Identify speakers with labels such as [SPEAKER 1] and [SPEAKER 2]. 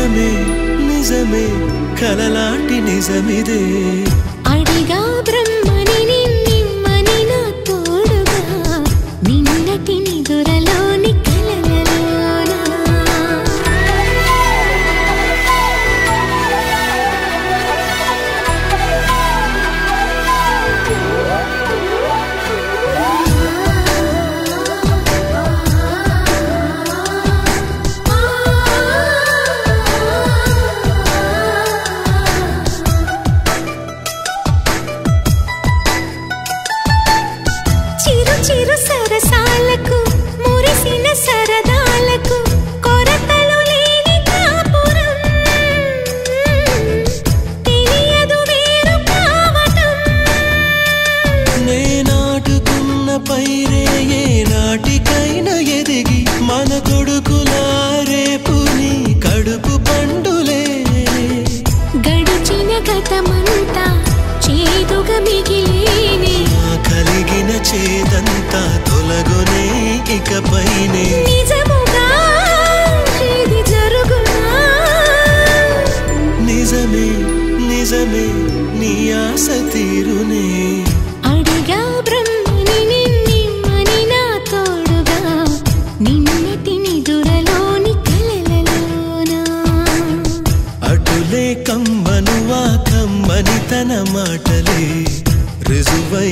[SPEAKER 1] నిజమే నిజమే కలలాంటి నిజమిదే
[SPEAKER 2] అడిగా బ్రహ్మని నిమ్మని నా తోడుగా నిన్నటి నిదురలోని కలలలోనా చిరు సరసాలకు మురిసిన సరదాలకు కొరతలు లేని కాపురం తెలియదు వేరు కావటం
[SPEAKER 1] నే నాటుకున్న పైరే ఏ నాటికైనా ఎదిగి మన కొడుకులా రేపు నీ కడుపు పండులే
[SPEAKER 2] గడిచిన గతమంతా చేదుగా మిగిలేనే
[SPEAKER 1] కలిగిన చేదంతా తొలగునే ఇకపైనే
[SPEAKER 2] నిజముగా ఇది జరుగునా
[SPEAKER 1] నిజమే నిజమే నీ ఆశ తీరునే
[SPEAKER 2] అడిగా బ్రహ్మని నిమ్మని నా తోడుగా నిన్నటి నిదురలోని కలలలోనా
[SPEAKER 1] అటులే కమ్మను ఆ కమ్మని తన మాటలే రుజువై